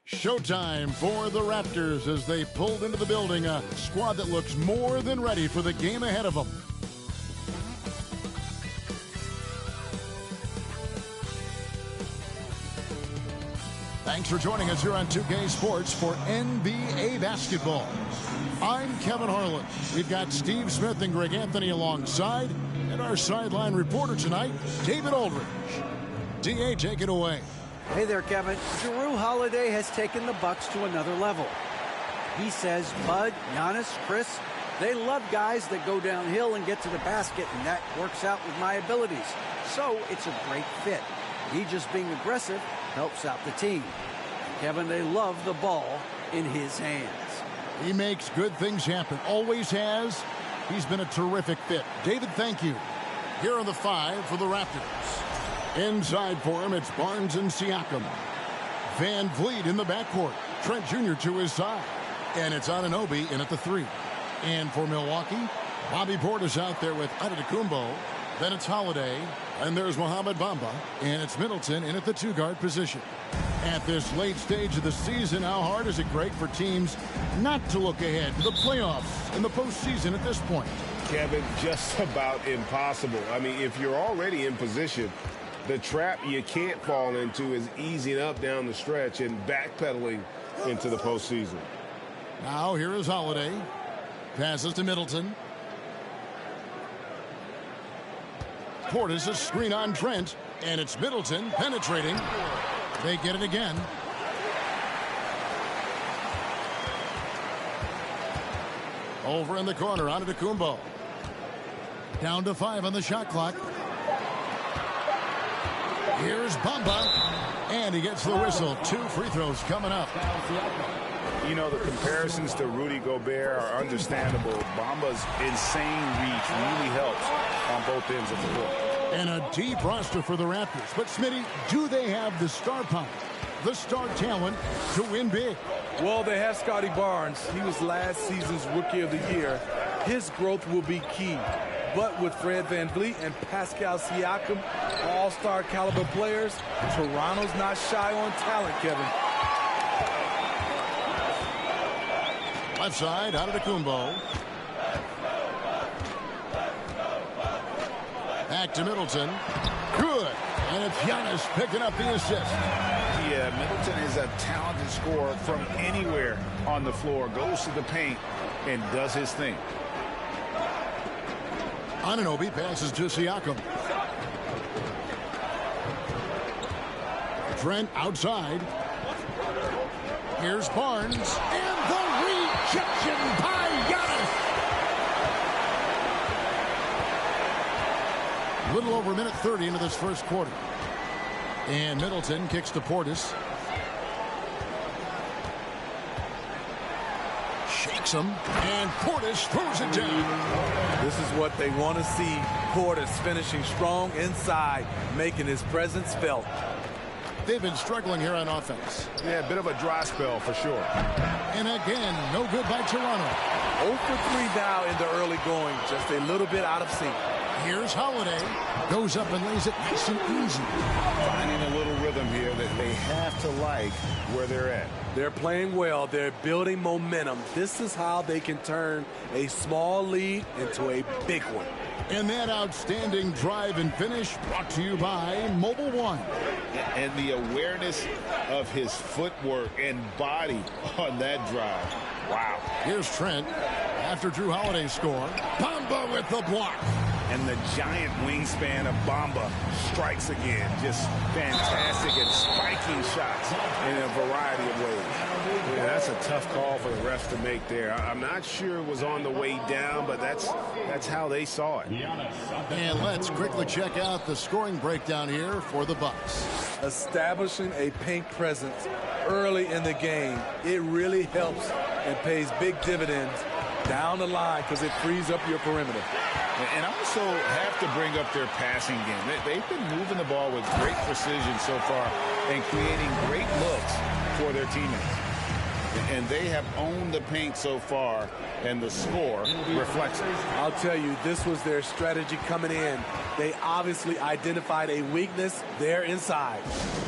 Showtime for the Raptors as they pulled into the building, a squad that looks more than ready for the game ahead of them. Thanks for joining us here on 2K Sports for NBA basketball. I'm Kevin Harlan. We've got Steve Smith and Greg Anthony alongside, and our sideline reporter tonight, David Aldridge. DA, take it away. Hey there, Kevin. Jrue Holiday has taken the Bucks to another level. He says Bud, Giannis, Chris, they love guys that go downhill and get to the basket, and that works out with my abilities. So it's a great fit. He just being aggressive helps out the team. And Kevin, they love the ball in his hands. He makes good things happen. Always has. He's been a terrific fit. David, thank you. Here are the 5 for the Raptors. Inside for him, it's Barnes and Siakam. Van Vliet in the backcourt. Trent Jr. to his side. And it's Anunoby in at the 3. And for Milwaukee, Bobby Portis out there with Antetokounmpo. Then it's Holiday. And there's Mohamed Bamba. And it's Middleton in at the 2-guard position. At this late stage of the season, how hard is it, Greg, for teams not to look ahead to the playoffs in the postseason at this point? Kevin, just about impossible. I mean, if you're already in position, the trap you can't fall into is easing up down the stretch and backpedaling into the postseason. Now here is Holiday. Passes to Middleton. Portis, a screen on Trent. And it's Middleton penetrating. They get it again. Over in the corner, Antetokounmpo. Down to 5 on the shot clock. Here's Bamba, and he gets the whistle. 2 free throws coming up. You know, the comparisons to Rudy Gobert are understandable. Bamba's insane reach really helps on both ends of the court. And a deep roster for the Raptors. But, Smitty, do they have the star power, the star talent to win big? Well, they have Scotty Barnes. He was last season's Rookie of the Year. His growth will be key. But with Fred VanVleet and Pascal Siakam, all-star caliber players, Toronto's not shy on talent, Kevin. Left side, Antetokounmpo. Back to Middleton. Good. And it's Giannis picking up the assist. Yeah, Middleton is a talented scorer from anywhere on the floor. Goes to the paint and does his thing. Anunoby passes to Siakam. Trent outside. Here's Barnes. And the rejection by Giannis. A little over a minute 30 into this first quarter. And Middleton kicks to Portis. Shakes him. And Portis throws it down. This is what they want to see. Portis finishing strong inside, making his presence felt. They've been struggling here on offense. Yeah, a bit of a dry spell for sure. And again, no good by Toronto. 0 for 3 now in the early going, just a little bit out of sync. Here's Holiday. Goes up and lays it nice and easy. Finding a little rhythm here that they have to like where they're at. They're playing well. They're building momentum. This is how they can turn a small lead into a big one. And that outstanding drive and finish brought to you by Mobile One. And the awareness of his footwork and body on that drive. Wow. Here's Trent. After Jrue Holiday's score, Bamba with the block. And the giant wingspan of Bamba strikes again. Just fantastic at spiking shots in a variety of ways. Yeah, that's a tough call for the refs to make there. I'm not sure it was on the way down, but that's how they saw it. And let's quickly check out the scoring breakdown here for the Bucks. Establishing a paint presence early in the game, it really helps and pays big dividends down the line because it frees up your perimeter. And I also have to bring up their passing game. They've been moving the ball with great precision so far and creating great looks for their teammates. And they have owned the paint so far and the score reflects it. I'll tell you, this was their strategy coming in. They obviously identified a weakness there inside.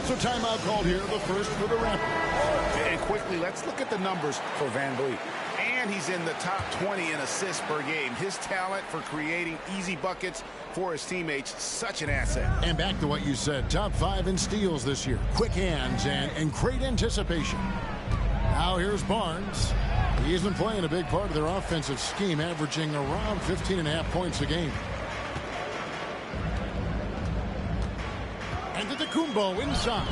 So timeout called here, the first for the Raptors. And quickly, let's look at the numbers for Van Vliet. And he's in the top 20 in assists per game. His talent for creating easy buckets for his teammates, such an asset. And back to what you said, top 5 in steals this year. Quick hands and great anticipation. Now here's Barnes. He's been playing a big part of their offensive scheme, averaging around 15.5 points a game. And Antetokounmpo inside.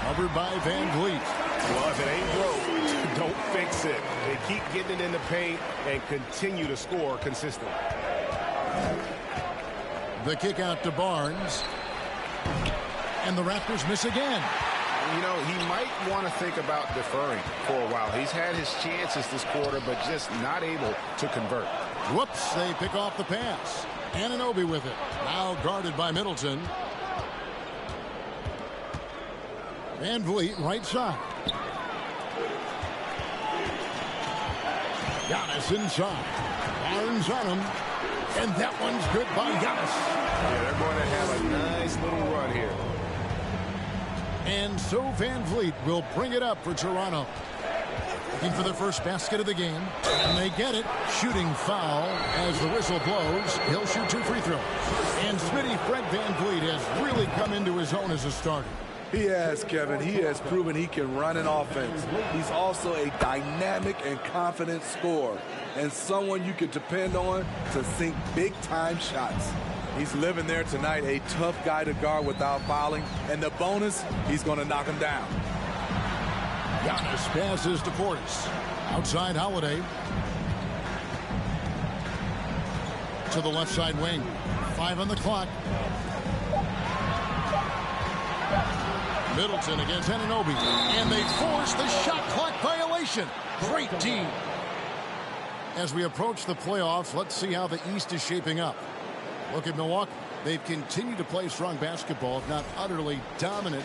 Covered by Van Vliet. Well, if it ain't broke, don't fix it. They keep getting it in the paint and continue to score consistently. The kick out to Barnes. And the Raptors miss again. You know, he might want to think about deferring for a while. He's had his chances this quarter, but just not able to convert. Whoops, they pick off the pass. Anunoby with it. Now guarded by Middleton. Van Vliet right side. Giannis inside. Barnes on him. And that one's good by Giannis. Yeah, they're going to have a nice little run here. And so Van Vliet will bring it up for Toronto. Looking for the first basket of the game. And they get it. Shooting foul as the whistle blows. He'll shoot 2 free throws. And Smitty, Fred Van Vliet has really come into his own as a starter. He has, Kevin. He has proven he can run an offense. He's also a dynamic and confident scorer and someone you can depend on to sink big-time shots. He's living there tonight, a tough guy to guard without fouling. And the bonus, he's going to knock him down. Giannis passes to Portis. Outside Holiday. To the left side wing. 5 on the clock. Middleton against Anunoby. And they force the shot clock violation. Great team. As we approach the playoffs, let's see how the East is shaping up. Look at Milwaukee. They've continued to play strong basketball, if not utterly dominant,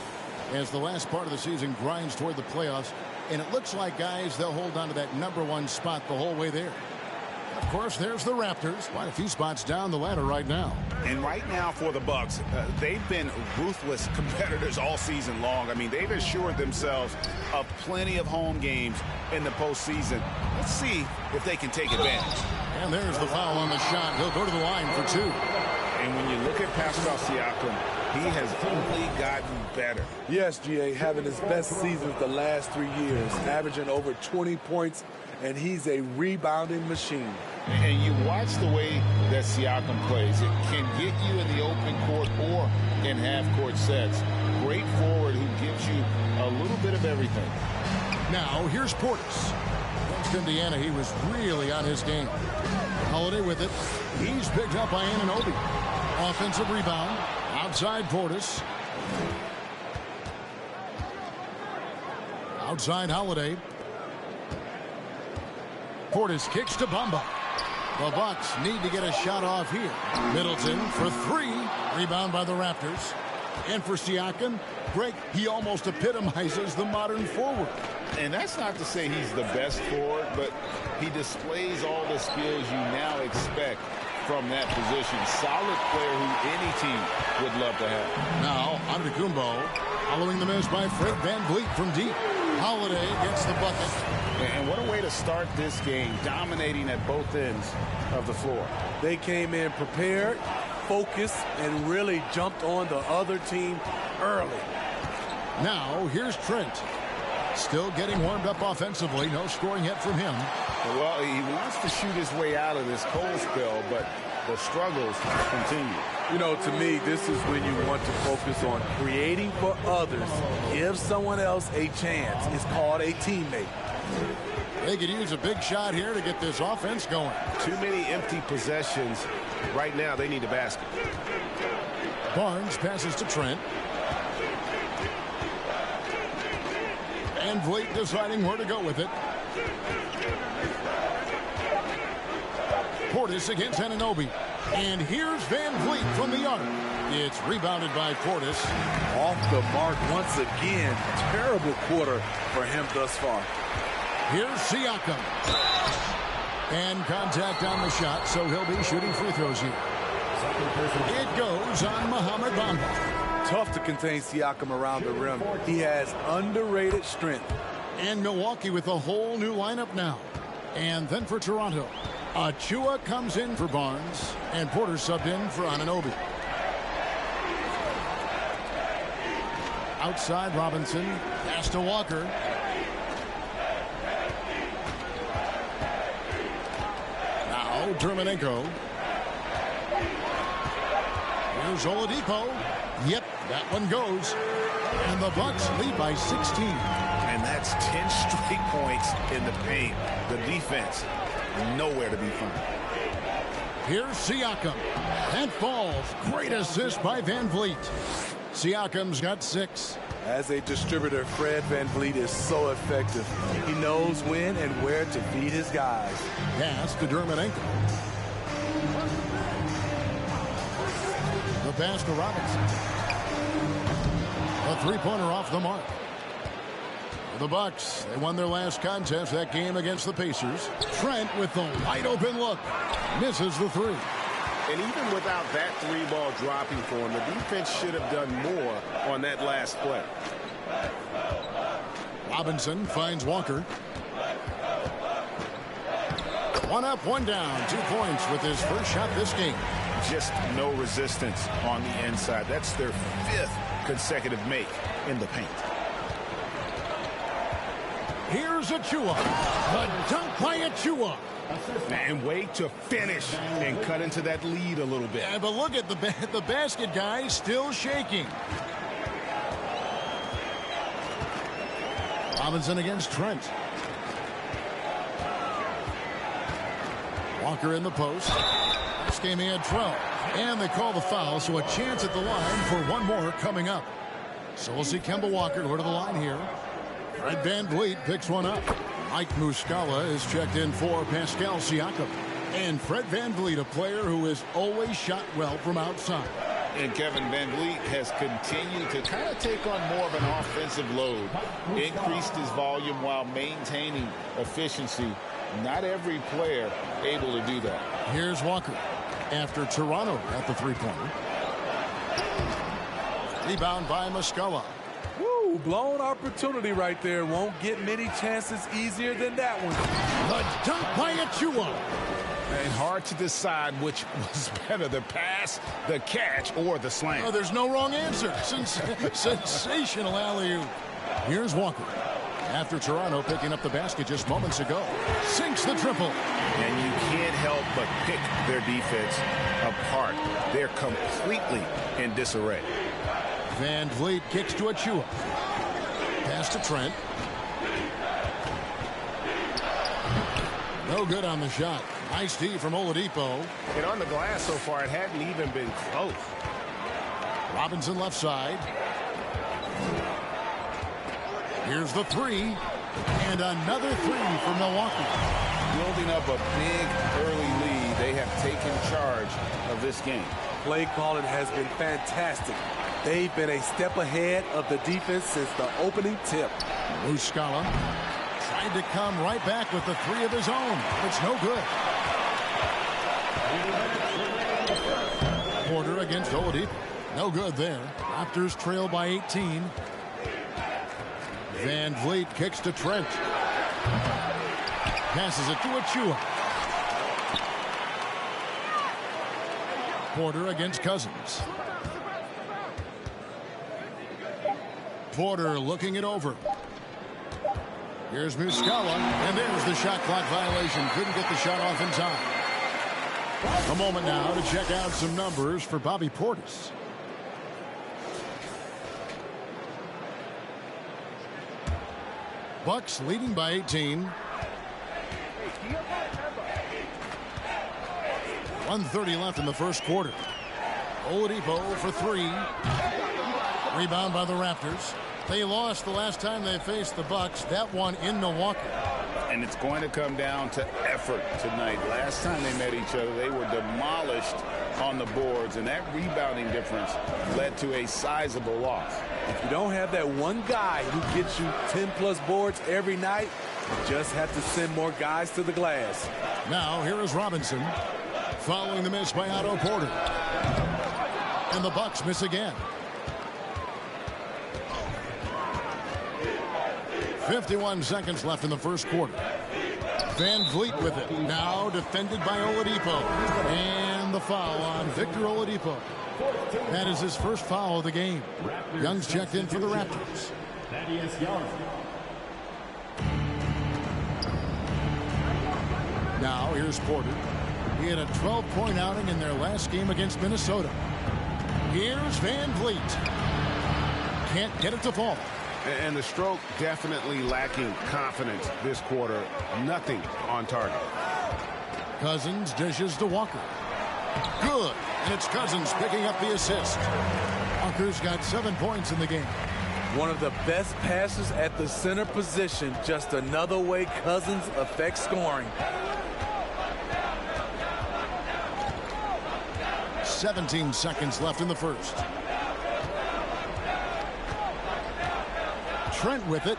as the last part of the season grinds toward the playoffs. And it looks like, guys, they'll hold on to that #1 spot the whole way there. Of course, there's the Raptors. Quite a few spots down the ladder right now. And right now for the Bucks, they've been ruthless competitors all season long. I mean, they've assured themselves of plenty of home games in the postseason. Let's see if they can take advantage. And there's the foul on the shot. He'll go to the line for 2. And when you look at Pascal Siakam, he has only gotten better. Yes, GA, having his best seasons the last 3 years, averaging over 20 points, and he's a rebounding machine. And you watch the way that Siakam plays. It can get you in the open court or in half-court sets. Great forward who gives you a little bit of everything. Now, here's Portis. Against Indiana, he was really on his game. Holiday with it. He's picked up by Anunoby. Offensive rebound. Outside Portis. Outside Holiday. Portis kicks to Bamba. The Bucks need to get a shot off here. Middleton for 3. Rebound by the Raptors. And for Siakam, Greg, he almost epitomizes the modern forward. And that's not to say he's the best forward, but he displays all the skills you now expect from that position. Solid player who any team would love to have. Now, Antetokounmpo following the miss by Fred Van Vliet from deep. Holiday gets the bucket. And what a way to start this game, dominating at both ends of the floor. They came in prepared, focused, and really jumped on the other team early. Now, here's Trent. Still getting warmed up offensively. No scoring yet from him. Well, he wants to shoot his way out of this cold spell, but the struggles continue. You know, to me, this is when you want to focus on creating for others. Give someone else a chance. It's called a teammate. They could use a big shot here to get this offense going. Too many empty possessions. Right now, they need a basket. Barnes passes to Trent. Van Vliet deciding where to go with it. Portis against Anunoby. And here's Van Vliet from the arc. It's rebounded by Portis. Off the mark once again. Terrible quarter for him thus far. Here's Siakam. And contact on the shot, so he'll be shooting free throws here. It goes on Mohamed Bamba. Tough to contain Siakam around the rim. He has underrated strength. And Milwaukee with a whole new lineup now. And then for Toronto, Achua comes in for Barnes, and Porter subbed in for Anunoby. Outside Robinson, pass to Walker. Now Dermonenko. Here's Oladipo. Yep, that one goes. And the Bucks lead by 16. And that's 10 straight points in the paint. The defense, nowhere to be found. Here's Siakam. That falls. Great assist by Van Vliet. Siakam's got 6. As a distributor, Fred VanVleet is so effective. He knows when and where to feed his guys. Pass to Dermonenko. The pass to Robinson. A three-pointer off the mark. The Bucks, they won their last contest, that game against the Pacers. Trent with the wide-open look. Misses the three. And even without that three ball dropping for him, the defense should have done more on that last play. Robinson finds Walker. One up, one down. 2 points with his first shot this game. Just no resistance on the inside. That's their 5th consecutive make in the paint. Here's Achua. The dunk by Achua. And wait to finish and cut into that lead a little bit. Yeah, but look at the basket guy still shaking. Robinson against Trent. Walker in the post. This game he had 12. And they call the foul, so a chance at the line for one more coming up. So we'll see Kemba Walker go to the line here. Fred VanVleet picks one up. Mike Muscala is checked in for Pascal Siakam. And Fred VanVleet, a player who has always shot well from outside. And Kevin VanVleet has continued to kind of take on more of an offensive load. Increased his volume while maintaining efficiency. Not every player able to do that. Here's Walker after Toronto at the three-pointer. Rebound by Muscala. Woo, blown opportunity right there. Won't get many chances easier than that one. The dunk by Achua. And hard to decide which was better, the pass, the catch, or the slam. Oh, there's no wrong answer. Sensational alley-oop. Here's Walker. After Toronto picking up the basket just moments ago. Sinks the triple. And you can't help but pick their defense apart. They're completely in disarray. VanVleet kicks to Achua. Pass to Trent. No good on the shot. Nice D from Oladipo. And on the glass so far, it hadn't even been close. Robinson left side. Here's the three. And another three for Milwaukee. Building up a big early lead, they have taken charge of this game. Play calling has been fantastic. They've been a step ahead of the defense since the opening tip. Muscala tried to come right back with the three of his own. It's no good. Porter against Oladipo. No good there. Raptors trail by 18. VanVleet kicks to Trent. Passes it to Achua. Porter against Cousins. Porter looking it over. Here's Muscala, and there's the shot clock violation. Couldn't get the shot off in time. A moment now to check out some numbers for Bobby Portis. Bucks leading by 18. 1:30 left in the first quarter. Oladipo for three. Rebound by the Raptors. They lost the last time they faced the Bucks. That one in Milwaukee. And it's going to come down to effort tonight. Last time they met each other, they were demolished on the boards, and that rebounding difference led to a sizable loss. If you don't have that one guy who gets you 10-plus boards every night, Just have to send more guys to the glass. Now here is Robinson following the miss by Otto Porter. And the Bucks miss again. 51 seconds left in the first quarter. Van Vliet with it. Now defended by Oladipo. And the foul on Victor Oladipo. That is his first foul of the game. Young's checked in for the Raptors. Now here's Porter. He had a 12-point outing in their last game against Minnesota. Here's Van Vliet. Can't get it to fall. And the stroke definitely lacking confidence this quarter. Nothing on target. Cousins dishes to Walker. Good. And it's Cousins picking up the assist. Walker's got 7 points in the game. One of the best passes at the center position. Just another way Cousins affects scoring. 17 seconds left in the first. Trent with it.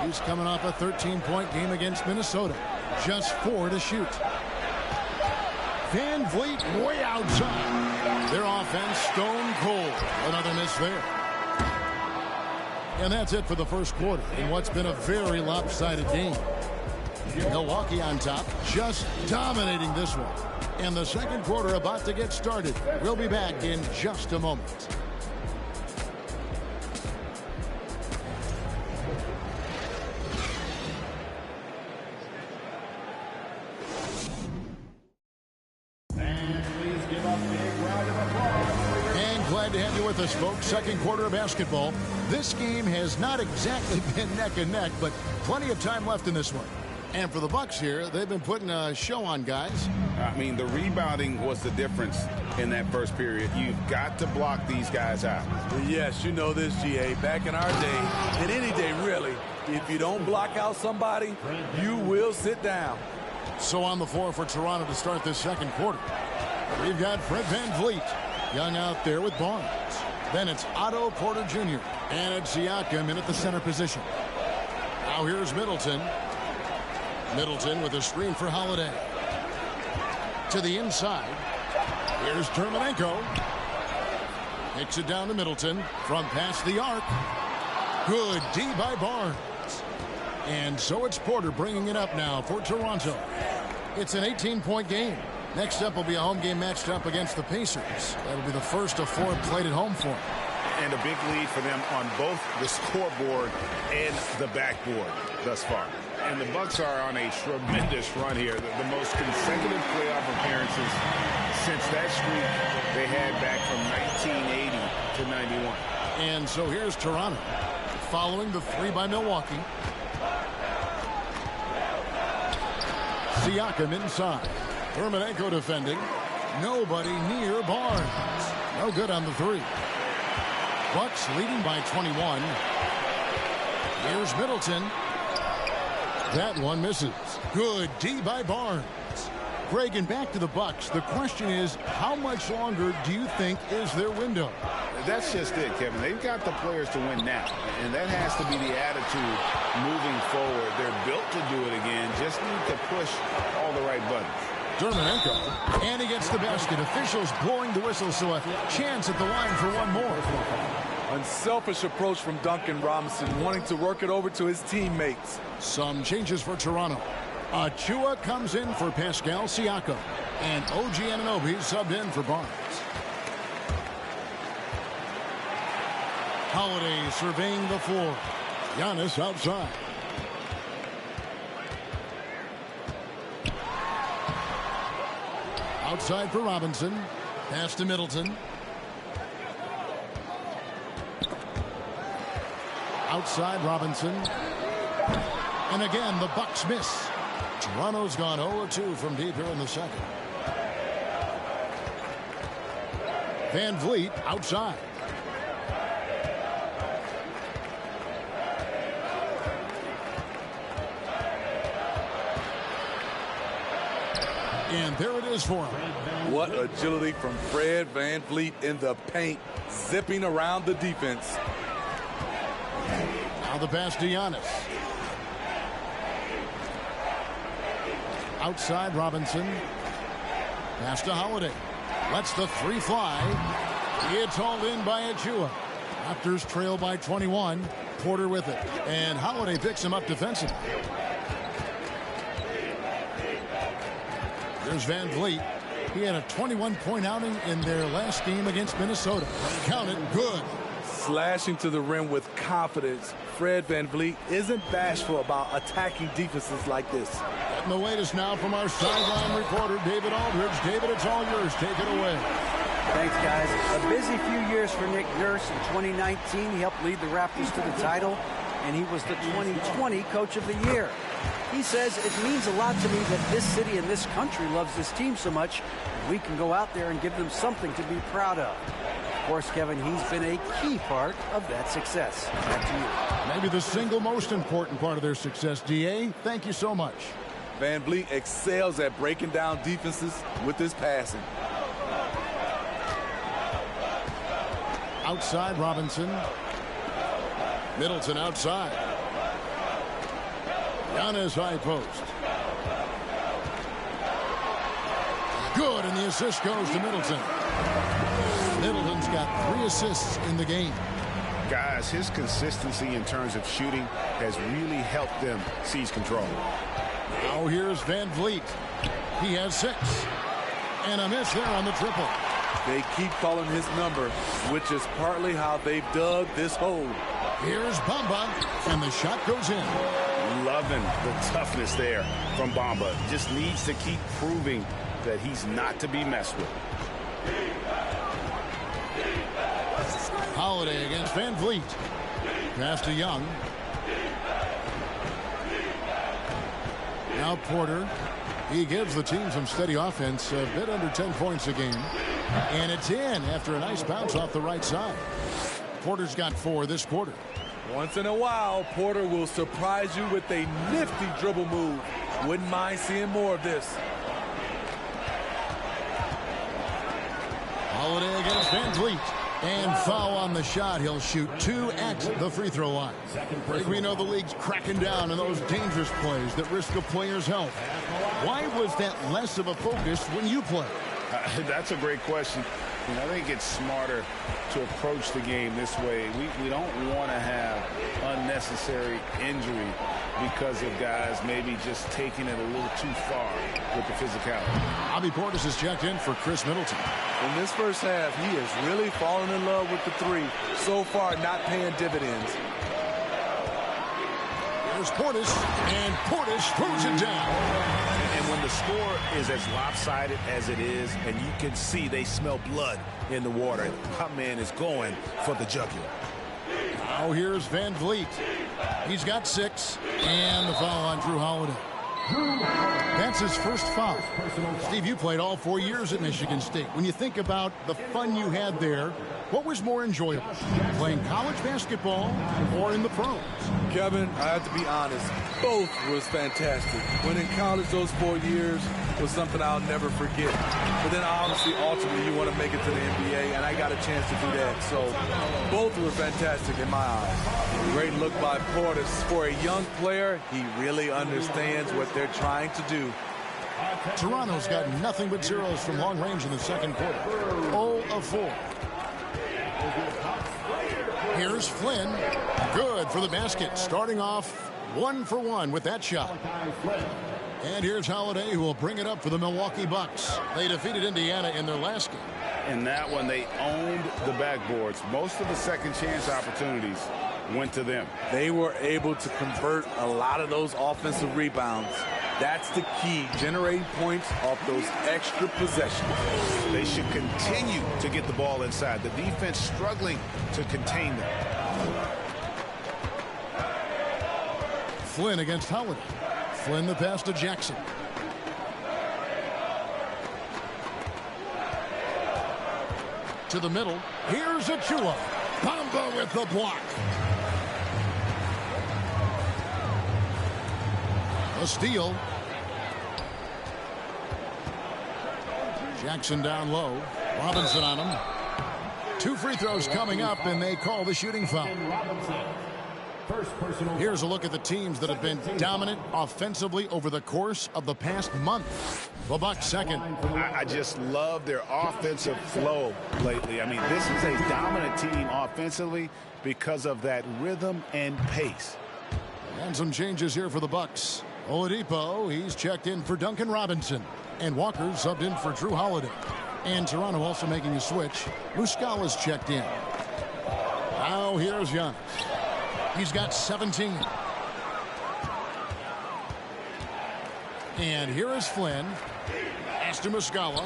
He's coming off a 13-point game against Minnesota. Just 4 to shoot. Van Vliet way outside. Their offense stone cold. Another miss there. And that's it for the first quarter in what's been a very lopsided game. Milwaukee on top, just dominating this one. And the second quarter about to get started. We'll be back in just a moment. To have you with us, folks. Second quarter of basketball. This game has not exactly been neck and neck, but plenty of time left in this one. And for the Bucks here, they've been putting a show on, guys. I mean, the rebounding was the difference in that first period. You've got to block these guys out. Yes, you know this, GA. Back in our day, and any day really, if you don't block out somebody, you will sit down. So on the floor for Toronto to start this second quarter, we've got Fred Van Vliet. Young out there with Barnes. Then it's Otto Porter Jr. And it's Siakam in at the center position. Now here's Middleton. Middleton with a screen for Holiday. To the inside. Here's Terminenko. Kicks it down to Middleton from past the arc. Good D by Barnes. And so it's Porter bringing it up now for Toronto. It's an 18-point game. Next up will be a home game matched up against the Pacers. That'll be the first of 4 played at home for them. And a big lead for them on both the scoreboard and the backboard thus far. And the Bucks are on a tremendous run here. The most consecutive playoff appearances since that streak they had back from 1980 to 91. And so here's Toronto following the 3 by Milwaukee. Siakam inside. Terminenko defending. Nobody near Barnes. No good on the 3. Bucks leading by 21. Here's Middleton. That one misses. Good D by Barnes. Greg, and back to the Bucks. The question is, how much longer do you think is their window? That's just it, Kevin. They've got the players to win now, and that has to be the attitude moving forward. They're built to do it again. Just need to push all the right buttons. Terminenko, and he gets the basket. Officials blowing the whistle, so a chance at the line for one more. Unselfish approach from Duncan Robinson, wanting to work it over to his teammates. Some changes for Toronto. Achua comes in for Pascal Siakam, and OG Anunoby subbed in for Barnes. Holiday surveying the floor. Giannis outside. Outside for Robinson. Pass to Middleton. Outside Robinson. And again, the Bucks miss. Toronto's gone 0-2 from deep here in the second. Van Vliet outside. And there it is for him. What agility from Fred Van Vliet in the paint, zipping around the defense. Now the pass to Giannis. Outside Robinson. Pass to Holiday. Lets the three fly. It's hauled in by Achua. Raptors trail by 21. Porter with it. And Holiday picks him up defensively. Here's Van Vliet. He had a 21-point outing in their last game against Minnesota. Count it, good. Slashing to the rim with confidence. Fred VanVleet isn't bashful about attacking defenses like this. Getting the latest now from our sideline reporter, David Aldridge. David, it's all yours. Take it away. Thanks, guys. A busy few years for Nick Nurse. In 2019, he helped lead the Raptors to the title, and he was the 2020 Coach of the Year. He says, it means a lot to me that this city and this country loves this team so much, and we can go out there and give them something to be proud of. Of course, Kevin, he's been a key part of that success. Back to you. Maybe the single most important part of their success, D.A. Thank you so much. VanVleet excels at breaking down defenses with his passing. Outside Robinson. Middleton outside. Giannis high post. Good, and the assist goes to Middleton. Middleton's got 3 assists in the game. Guys, his consistency in terms of shooting has really helped them seize control. Now here's Van Vliet. He has 6. And a miss there on the triple. They keep calling his number, which is partly how they've dug this hole. Here's Bamba, and the shot goes in. Loving the toughness there from Bamba. Just needs to keep proving that he's not to be messed with. Holiday against Van Vliet. Pass to Young. Now Porter. He gives the team some steady offense, a bit under 10 points a game. And it's in after a nice bounce off the right side. Porter's got 4 this quarter. Once in a while, Porter will surprise you with a nifty dribble move. Wouldn't mind seeing more of this. Holiday against Van Vliet. And foul on the shot. He'll shoot 2 at the free throw line. We know the league's cracking down on those dangerous plays that risk a player's health. Why was that less of a focus when you play? That's a great question. I think it's smarter to approach the game this way. We don't want to have unnecessary injury because of guys maybe just taking it a little too far with the physicality. Bobby Portis has checked in for Chris Middleton. In this first half, he is really falling in love with the 3. So far, not paying dividends. There's Portis, and Portis throws it down. And when the score is as lopsided as it is, and you can see they smell blood in the water, my man is going for the jugular. Now here's Van Vliet. He's got 6, and the foul on Drew Holiday. That's his first foul. Steve, you played all 4 years at Michigan State. When you think about the fun you had there, what was more enjoyable, playing college basketball or in the pros? Kevin, I have to be honest, both was fantastic. When in college, those 4 years was something I'll never forget. But then obviously, ultimately, you want to make it to the NBA, and I got a chance to do that. So both were fantastic in my eyes. Great look by Portis. For a young player, he really understands what they're trying to do. Toronto's got nothing but zeros from long range in the second quarter. 0 of 4. Here's Flynn. Good for the basket. Starting off 1 for 1 with that shot. And here's Holiday, who will bring it up for the Milwaukee Bucks. They defeated Indiana in their last game. In that one, they owned the backboards. Most of the second chance opportunities went to them. They were able to convert a lot of those offensive rebounds. That's the key, generating points off those extra possessions. They should continue to get the ball inside. The defense struggling to contain them. Flynn against Howard. Flynn the pass to Jackson. To the middle. Here's Achua. Bamba with the block. A steal. Jackson down low. Robinson on him. 2 free throws coming up, and they call the shooting foul. Here's a look at the teams that have been dominant offensively over the course of the past month. The Bucks second. I just love their offensive flow lately. I mean, this is a dominant team offensively because of that rhythm and pace. And some changes here for the Bucks. Oladipo, he's checked in for Duncan Robinson. And Walker subbed in for Drew Holiday. And Toronto also making a switch. Muscala's checked in. Now here's Giannis. He's got 17. And here is Flynn. Pass to Muscala.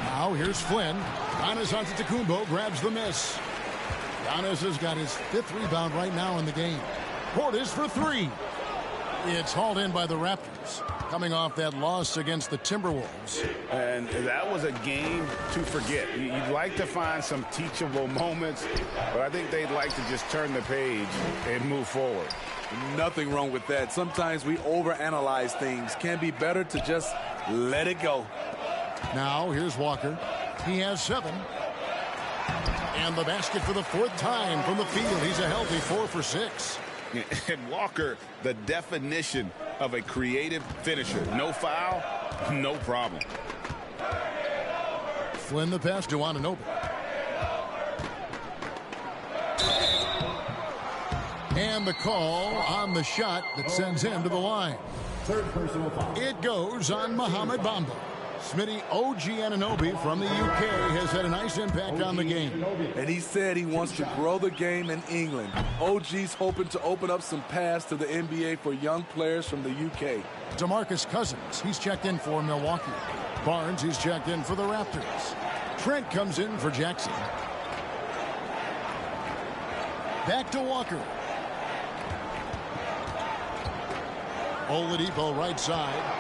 Now here's Flynn. Giannis Antetokounmpo grabs the miss. Giannis has got his 5th rebound right now in the game. Portis for 3. It's hauled in by the Raptors, coming off that loss against the Timberwolves. And that was a game to forget. You'd like to find some teachable moments, but I think they'd like to just turn the page and move forward. Nothing wrong with that. Sometimes we overanalyze things. Can be better to just let it go. Now here's Walker. He has 7. And the basket for the 4th time from the field. He's a healthy 4 for 6. And Walker, the definition of a creative finisher. No foul, no problem. Flynn the pass to Anunoby. And the call on the shot that sends him to the line. It goes on Mohamed Bamba. Smitty, OG Anunoby from the UK has had a nice impact on the game. And he said he wants to grow the game in England. OG's hoping to open up some paths to the NBA for young players from the UK. DeMarcus Cousins, he's checked in for Milwaukee. Barnes, he's checked in for the Raptors. Trent comes in for Jackson. Back to Walker. Oladipo right side.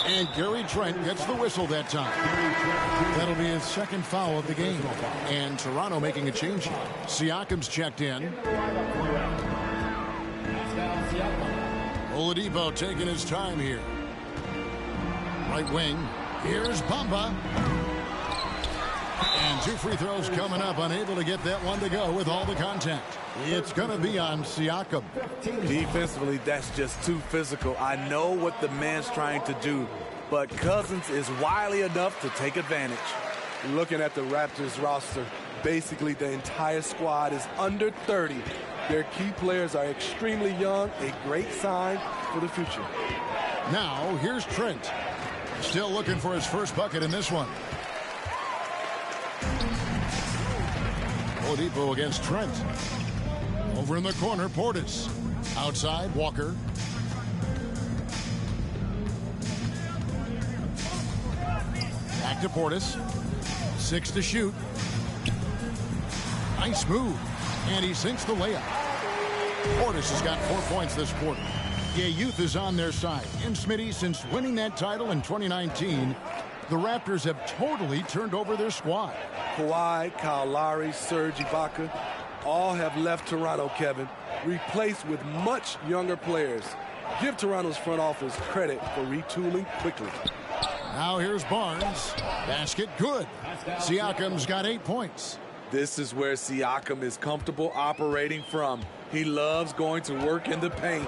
And Gary Trent gets the whistle that time. That'll be his 2nd foul of the game. And Toronto making a change here. Siakam's checked in. Oladipo taking his time here. Right wing. Here's Bamba. And 2 free throws coming up. Unable to get that one to go with all the contact. It's going to be on Siakam. Defensively, that's just too physical. I know what the man's trying to do, but Cousins is wily enough to take advantage. Looking at the Raptors roster, basically the entire squad is under 30. Their key players are extremely young, a great sign for the future. Now, here's Trent. Still looking for his first bucket in this one. Oladipo against Trent. Over in the corner, Portis. Outside, Walker. Back to Portis. 6 to shoot. Nice move. And he sinks the layup. Portis has got 4 points this quarter. Yeah, youth is on their side. And Smitty, since winning that title in 2019, the Raptors have totally turned over their squad. Kawhi, Kyle Lowry, Serge Ibaka, all have left Toronto, Kevin, replaced with much younger players. Give Toronto's front office credit for retooling quickly. Now here's Barnes. Basket good. Siakam's got 8 points. This is where Siakam is comfortable operating from. He loves going to work in the paint.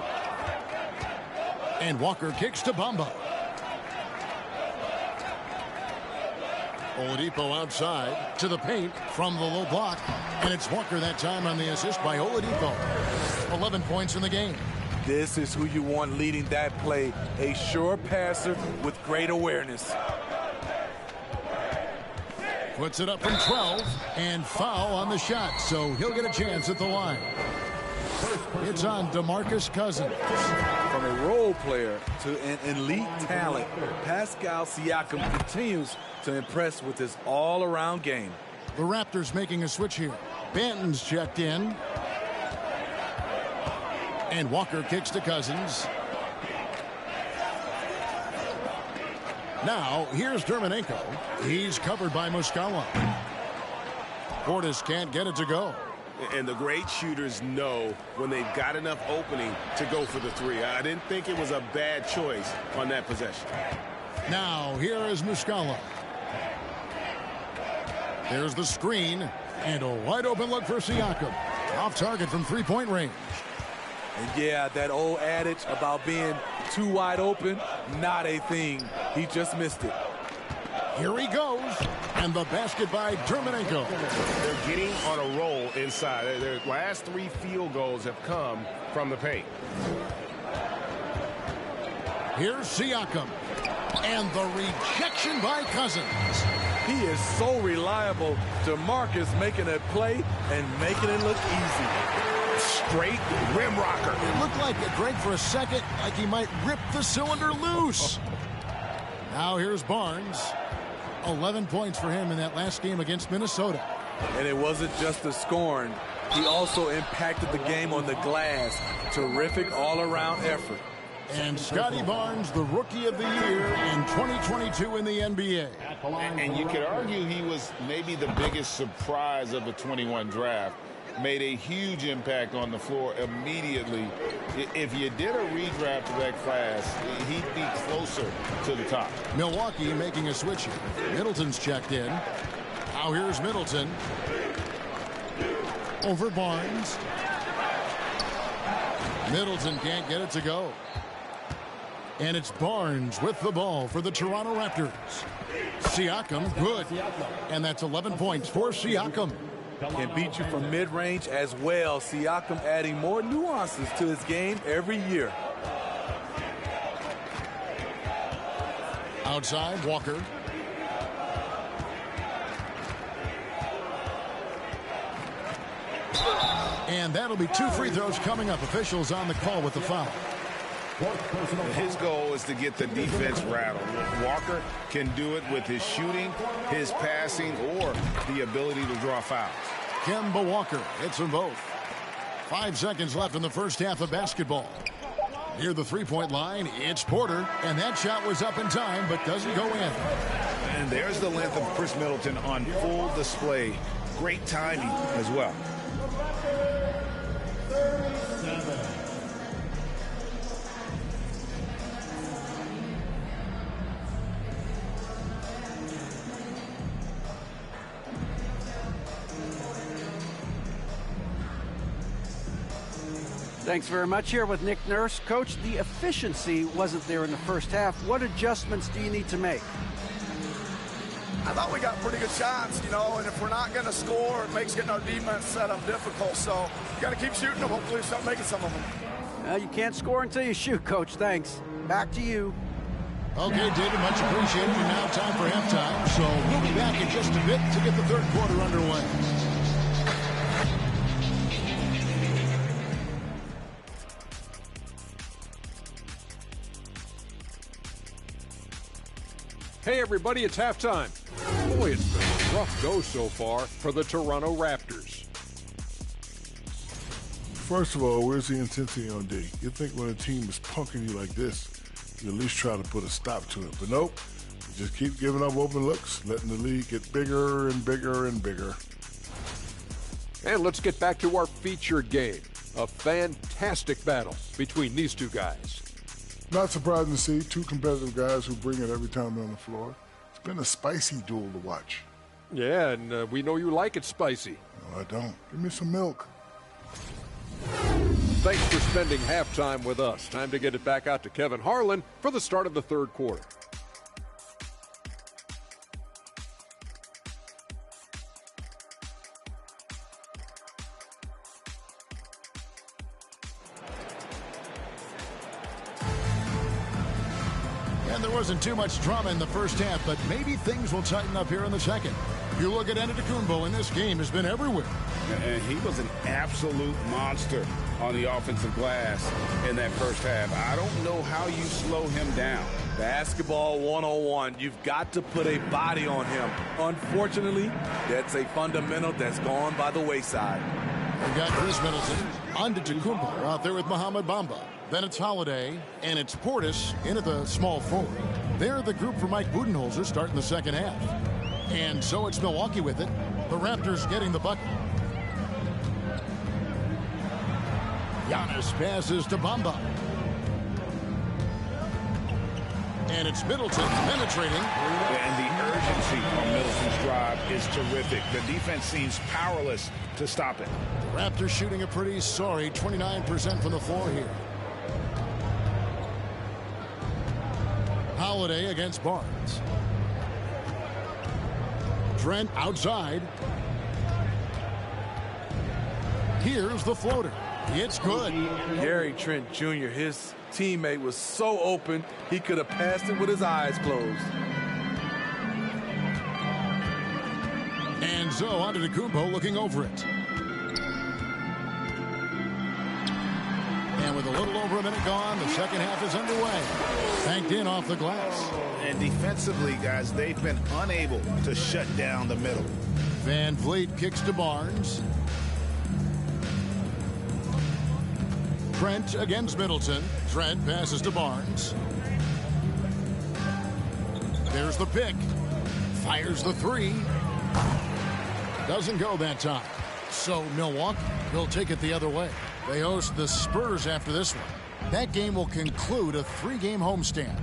And Walker kicks to Bamba. Oladipo outside to the paint from the low block. And it's Walker that time on the assist by Oladipo. 11 points in the game. This is who you want leading that play. A sure passer with great awareness. Puts it up from 12 and foul on the shot. So he'll get a chance at the line. It's on DeMarcus Cousins. From a role player to an elite talent, Pascal Siakam continues to impress with his all-around game. The Raptors making a switch here. Banton's checked in. And Walker kicks to Cousins. Now, here's Dermanenko. He's covered by Muscala. Portis can't get it to go. And the great shooters know when they've got enough opening to go for the 3. I didn't think it was a bad choice on that possession. Now, here is Muscala. There's the screen, and a wide open look for Siakam. Off target from three-point range. And yeah, that old adage about being too wide open, not a thing. He just missed it. Here he goes, and the basket by Dermonenko. They're getting on a roll inside. Their last 3 field goals have come from the paint. Here's Siakam, and the rejection by Cousins. He is so reliable. DeMarcus making a play and making it look easy. Straight rim rocker. It looked like Greg for a second, like he might rip the cylinder loose. Now here's Barnes. 11 points for him in that last game against Minnesota. And it wasn't just the scoring. He also impacted the game on the glass. Terrific all-around effort. And Scotty Barnes, the Rookie of the Year in 2022 in the NBA. And you could argue he was maybe the biggest surprise of the 21 draft. Made a huge impact on the floor immediately. If you did a redraft of that class, he'd be closer to the top. Milwaukee making a switch here. Middleton's checked in. Now here's Middleton. Over Barnes. Middleton can't get it to go. And it's Barnes with the ball for the Toronto Raptors. Siakam, good. And that's 11 points for Siakam. Can beat you from mid-range as well. Siakam adding more nuances to his game every year. Outside, Walker. And that'll be 2 free throws coming up. Officials on the call with the foul. His goal is to get the defense rattled. Walker can do it with his shooting, his passing, or the ability to draw fouls. Kemba Walker hits them both. 5 seconds left in the first half of basketball. Near the three-point line, it's Porter, and that shot was up in time but doesn't go in. And there's the length of Chris Middleton on full display. Great timing as well. Thanks very much. Here with Nick Nurse. Coach, the efficiency wasn't there in the first half. What adjustments do you need to make? I thought we got pretty good shots, you know, and if we're not going to score, it makes getting our defense set up difficult. So you got to keep shooting them. Hopefully start making some of them. You can't score until you shoot, Coach. Thanks. Back to you. Okay, David, much appreciated. And now time for halftime. So we'll be back in just a bit to get the third quarter underway. Hey everybody, it's halftime. Boy, it's been a rough go so far for the Toronto Raptors. First of all, where's the intensity on D? You'd think when a team is punking you like this, you at least try to put a stop to it. But nope, you just keep giving up open looks, letting the lead get bigger and bigger and bigger. And let's get back to our featured game. A fantastic battle between these two guys. Not surprising to see 2 competitive guys who bring it every time they're on the floor. It's been a spicy duel to watch. Yeah, and we know you like it spicy. No, I don't. Give me some milk. Thanks for spending halftime with us. Time to get it back out to Kevin Harlan for the start of the third quarter. And there wasn't too much drama in the first half, but maybe things will tighten up here in the second. You look at Antetokounmpo, and this game has been everywhere. And he was an absolute monster on the offensive glass in that first half. I don't know how you slow him down. Basketball 101. You've got to put a body on him. Unfortunately, that's a fundamental that's gone by the wayside. We've got Chris Middleton, Antetokounmpo out there with Mohamed Bamba. Then it's Holiday, and it's Portis in at the small forward. They're the group for Mike Budenholzer starting the second half. And so it's Milwaukee with it. The Raptors getting the bucket. Giannis passes to Bamba. And it's Middleton penetrating. And the urgency on Middleton's drive is terrific. The defense seems powerless to stop it. The Raptors shooting a pretty sorry 29% from the floor here. Holiday against Barnes. Trent outside. Here's the floater. It's good. Gary Trent Jr., his teammate, was so open, he could have passed it with his eyes closed. And so Antetokounmpo looking over it. And with a little over a minute gone, the second half is underway. Banked in off the glass. And defensively, guys, they've been unable to shut down the middle. Van Vliet kicks to Barnes. Trent against Middleton. Trent passes to Barnes. There's the pick. Fires the three. Doesn't go that time. So Milwaukee will take it the other way. They host the Spurs after this one. That game will conclude a 3-game homestand.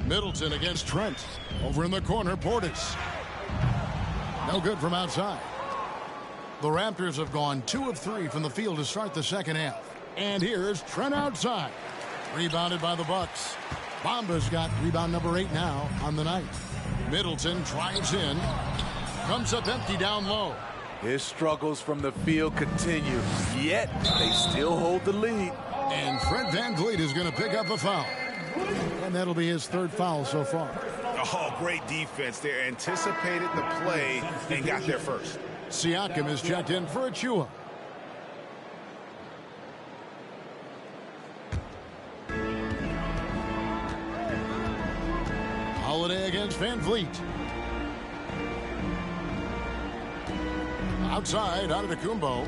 Middleton against Trent. Over in the corner, Portis. No good from outside. The Raptors have gone 2 of 3 from the field to start the second half. And here's Trent outside. Rebounded by the Bucks. Bamba's got rebound number 8 now on the night. Middleton drives in. Comes up empty down low. His struggles from the field continue, yet they still hold the lead. And Fred VanVleet is going to pick up a foul. And that'll be his 3rd foul so far. Oh, great defense. They anticipated the play and got there first. Siakam is checked in for Achua. Holiday against Van Vliet. Outside, Antetokounmpo.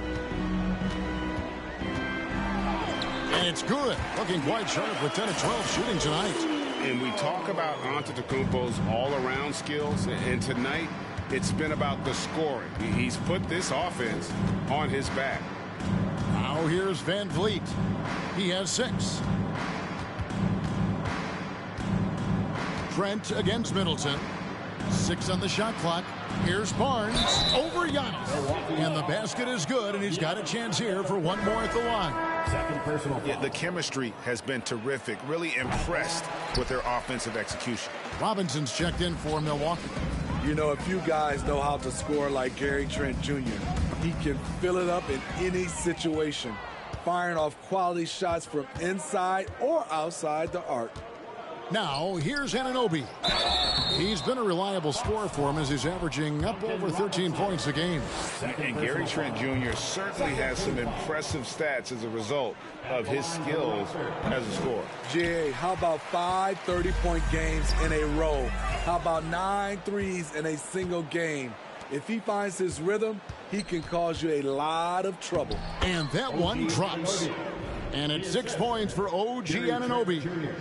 And it's good. Looking quite sharp with 10 of 12 shooting tonight. And we talk about Antetokounmpo's all-around skills, and tonight it's been about the scoring. He's put this offense on his back. Now here's Van Vliet. He has 6. Trent against Middleton. 6 on the shot clock. Here's Barnes over Giannis. And the basket is good, and he's got a chance here for one more at the line. Second personal. Yeah, the chemistry has been terrific. Really impressed with their offensive execution. Robinson's checked in for Milwaukee. You know, if you guys know how to score like Gary Trent Jr., he can fill it up in any situation, firing off quality shots from inside or outside the arc. Now, here's Anunoby. He's been a reliable scorer for him as he's averaging up over 13 points a game. And Gary Trent Jr. certainly has some impressive stats as a result of his skills as a scorer. Jay, how about 5 30-point games in a row? How about 9 threes in a single game? If he finds his rhythm, he can cause you a lot of trouble. And that one drops. And it's 6 points for OG Anunoby.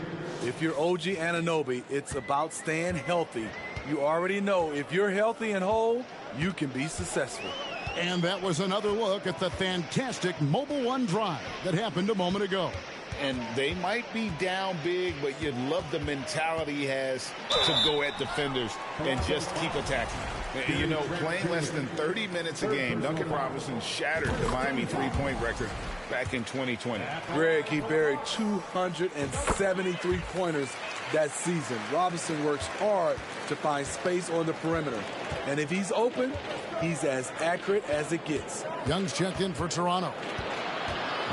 If you're OG Anunoby, it's about staying healthy. You already know if you're healthy and whole, you can be successful. And that was another look at the fantastic Mobile One drive that happened a moment ago. And they might be down big, but you'd love the mentality he has to go at defenders and just keep attacking. You know, playing less than 30 minutes a game, Duncan Robinson shattered the Miami three-point record back in 2020. Greg, he buried 273 pointers that season. Robinson works hard to find space on the perimeter. And if he's open, he's as accurate as it gets. Young's checked in for Toronto.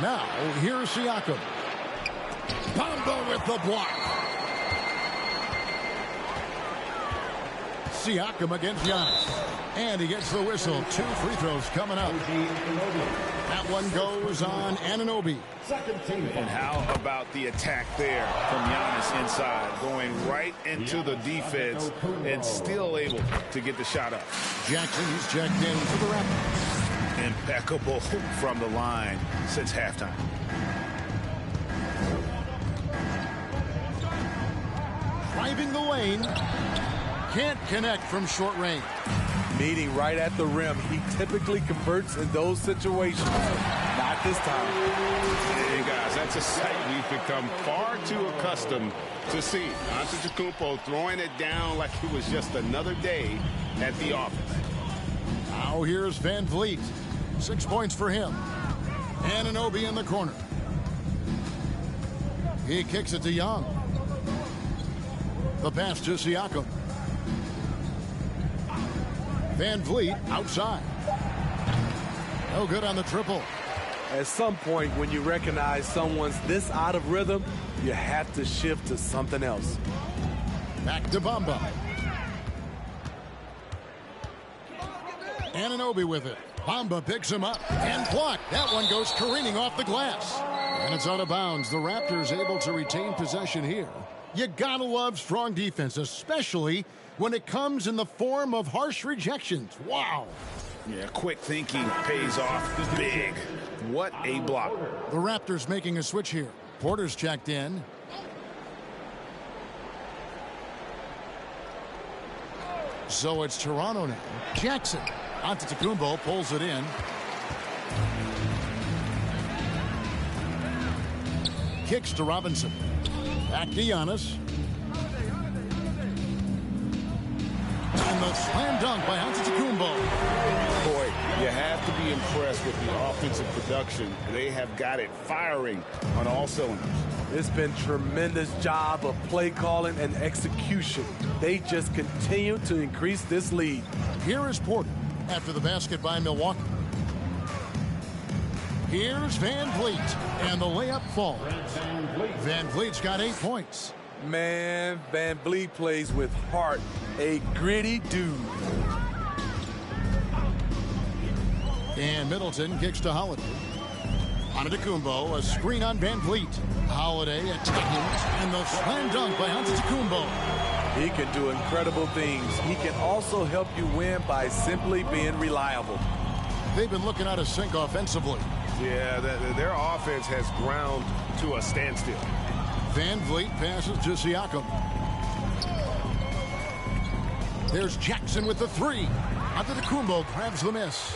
Now, here's Siakam. Bamba with the block. Siakam against Giannis. And he gets the whistle. 2 free throws coming up. That one goes on Anunoby. And how about the attack there from Giannis inside, going right into the defense and still able to get the shot up. Jackson's checked in for the Raptors. Impeccable from the line since halftime. Driving the lane. Can't connect from short range. Meeting right at the rim, he typically converts in those situations. Not Not this time. And guys, that's a sight we've become far too accustomed to see. Antetokounmpo throwing it down like it was just another day at the office. Now here's Van Vliet. 6 points for him. Anunoby in the corner. He kicks it to Young. The pass to Siakam. Van Vliet outside. No good on the triple. At some point, when you recognize someone's this out of rhythm, you have to shift to something else. Back to Bamba. Anunoby with it. Bamba picks him up and blocked. That one goes careening off the glass. And it's out of bounds. The Raptors able to retain possession here. You gotta love strong defense, especially when it comes in the form of harsh rejections. Wow. Yeah, quick thinking pays off big. What a block. The Raptors making a switch here. Porter's checked in. So it's Toronto now. Jackson. Antetokounmpo pulls it in. Kicks to Robinson. Back to Giannis. And the slam dunk by Antetokounmpo. Boy, you have to be impressed with the offensive production. They have got it firing on all cylinders. It's been tremendous job of play calling and execution. They just continue to increase this lead. Here is Porter after the basket by Milwaukee. Here's Van Vliet, and the layup falls. Van Vliet's got 8 points. Man, Van Vliet plays with heart. A gritty dude. And Middleton kicks to Holiday. Antetokounmpo, a screen on Van Vliet. Holiday attacking, and the slam dunk by Antetokounmpo. He can do incredible things. He can also help you win by simply being reliable. They've been looking out of sync offensively. Yeah, their offense has ground to a standstill. Van Vliet passes to Siakam. There's Jackson with the three. Antetokounmpo grabs the miss.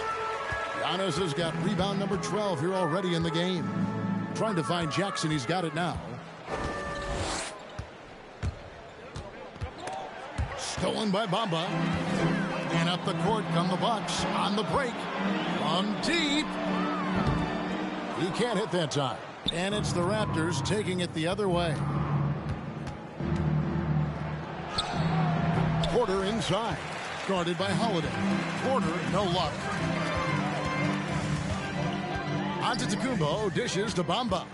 Giannis has got rebound number 12 here already in the game. Trying to find Jackson. He's got it now. Stolen by Bamba. And up the court come the Bucks on the break. From deep. He can't hit that time. And it's the Raptors taking it the other way. Porter inside. Guarded by Holiday. Porter, no luck. Antetokounmpo dishes to Bamba.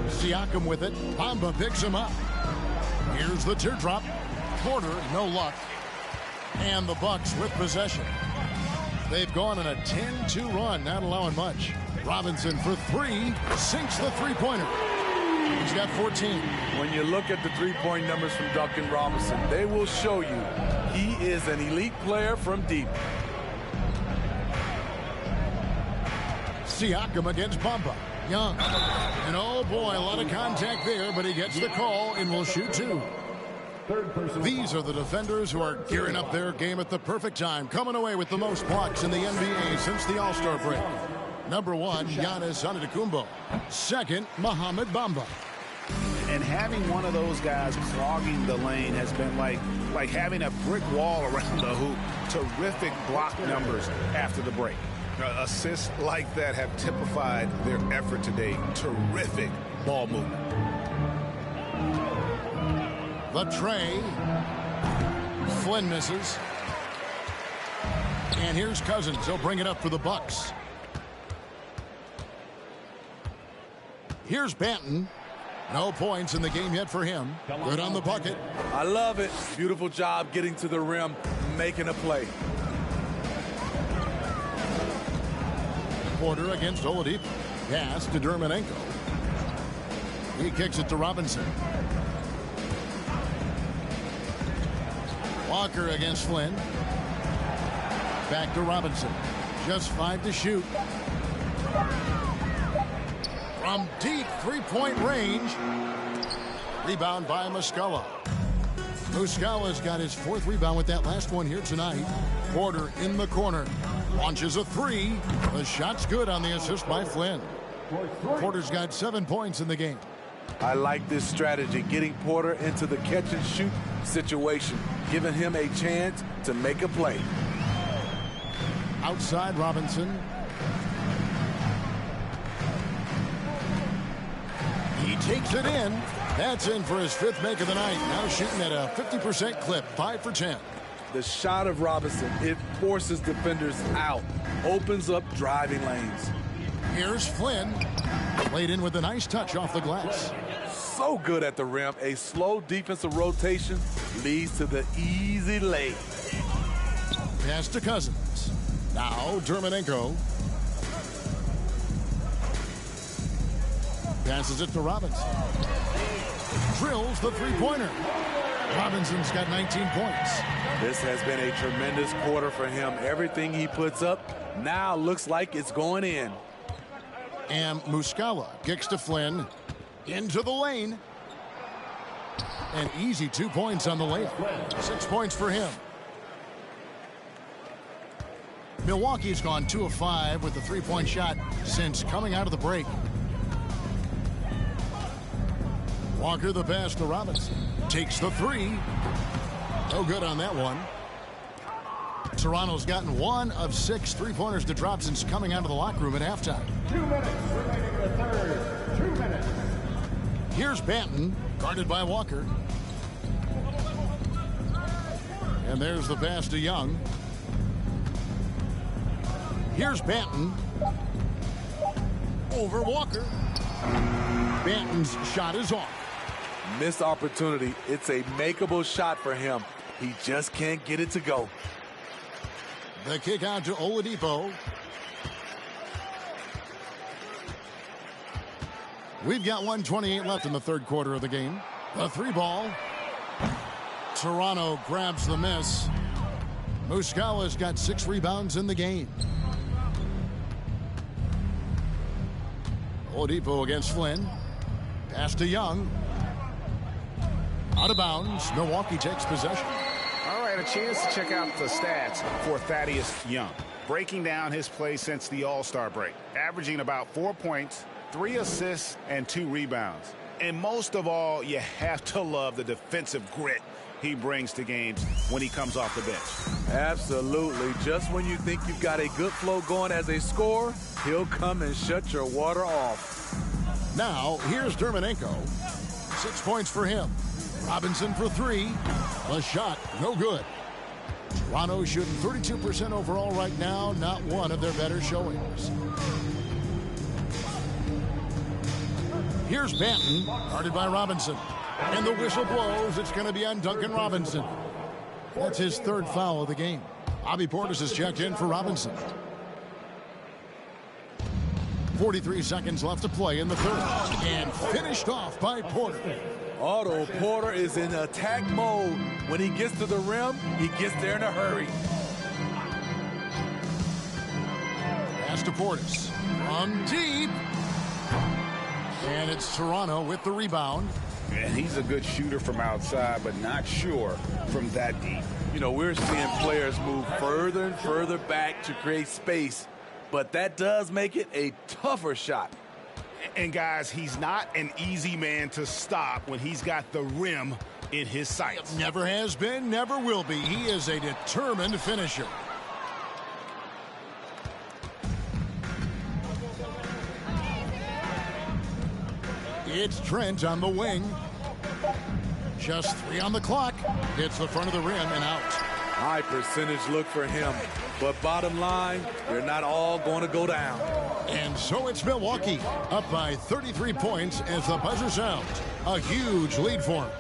Siakam with it. Bamba picks him up. Here's the teardrop. Porter, no luck. And the Bucks with possession. They've gone on a 10-2 run, not allowing much. Robinson for three, sinks the three-pointer. He's got 14. When you look at the three-point numbers from Duncan Robinson, they will show you he is an elite player from deep. Siakam against Bamba. Young. And oh boy, a lot of contact there, but he gets the call and will shoot two. These are the defenders who are gearing up their game at the perfect time, coming away with the most blocks in the NBA since the All-Star break. Number one, Giannis Antetokounmpo. Second, Mohamed Bamba. And having one of those guys clogging the lane has been like having a brick wall around the hoop. Terrific block numbers after the break. Assists like that have typified their effort today. Terrific ball movement. The tray. Flynn misses. And here's Cousins. He'll bring it up for the Bucks. Here's Banton. No points in the game yet for him. Good on the bucket. I love it. Beautiful job getting to the rim, making a play. Porter against Oladipo. Pass to Dermanenko. He kicks it to Robinson. Walker against Flynn. Back to Robinson. Just 5 to shoot. From deep three-point range. Rebound by Muscala. Muscala's got his 4th rebound with that last one here tonight. Porter in the corner. Launches a three. The shot's good on the assist by Flynn. Porter's got 7 points in the game. I like this strategy, getting Porter into the catch-and-shoot situation, giving him a chance to make a play. Outside Robinson. He takes it in. That's in for his 5th make of the night. Now shooting at a 50% clip, 5 for 10. The shot of Robinson, it forces defenders out, opens up driving lanes. Here's Flynn. Played in with a nice touch off the glass. So good at the rim. A slow defensive rotation leads to the easy lay. Pass to Cousins. Now Dermonenko. Passes it to Robinson. Drills the three-pointer. Robinson's got 19 points. This has been a tremendous quarter for him. Everything he puts up now looks like it's going in. And Muscala kicks to Flynn. Into the lane. An easy 2 points on the layup. 6 points for him. Milwaukee's gone 2 of 5 with the three-point shot since coming out of the break. Walker the pass to Robinson. Takes the three. No good on that one. Toronto's gotten 1 of 6 three-pointers to drop since coming out of the locker room at halftime. 2 minutes remaining in the third. 2 minutes. Here's Banton, guarded by Walker. And there's the pass to Young. Here's Banton. Over Walker. Banton's shot is off. Missed opportunity. It's a makeable shot for him. He just can't get it to go. The kick out to Oladipo. We've got 1:28 left in the third quarter of the game. The three ball. Toronto grabs the miss. Muscala's got 6 rebounds in the game. Oladipo against Flynn. Pass to Young. Out of bounds. Milwaukee takes possession. All right, a chance to check out the stats for Thaddeus Young. Breaking down his play since the All-Star break. Averaging about 4 points, 3 assists, and 2 rebounds. And most of all, you have to love the defensive grit he brings to games when he comes off the bench. Absolutely. Just when you think you've got a good flow going as a scorer, he'll come and shut your water off. Now, here's Dermonenko. 6 points for him. Robinson for 3. The shot, no good. Toronto shooting 32% overall right now. Not one of their better showings. Here's Banton, guarded by Robinson. And the whistle blows. It's going to be on Duncan Robinson. That's his 3rd foul of the game. Bobby Portis has checked in for Robinson. 43 seconds left to play in the third. And finished off by Porter. Otto Porter is in attack mode. When he gets to the rim, he gets there in a hurry. Pass to Portis. From deep. And it's Toronto with the rebound. And he's a good shooter from outside, but not sure from that deep. You know, we're seeing players move further and further back to create space, but that does make it a tougher shot. And guys, he's not an easy man to stop when he's got the rim in his sights. Never has been, never will be. He is a determined finisher. It's Trent on the wing. Just 3 on the clock. Hits the front of the rim and out. High percentage look for him. But bottom line, they're not all going to go down. And so it's Milwaukee up by 33 points as the buzzer sounds. A huge lead for them.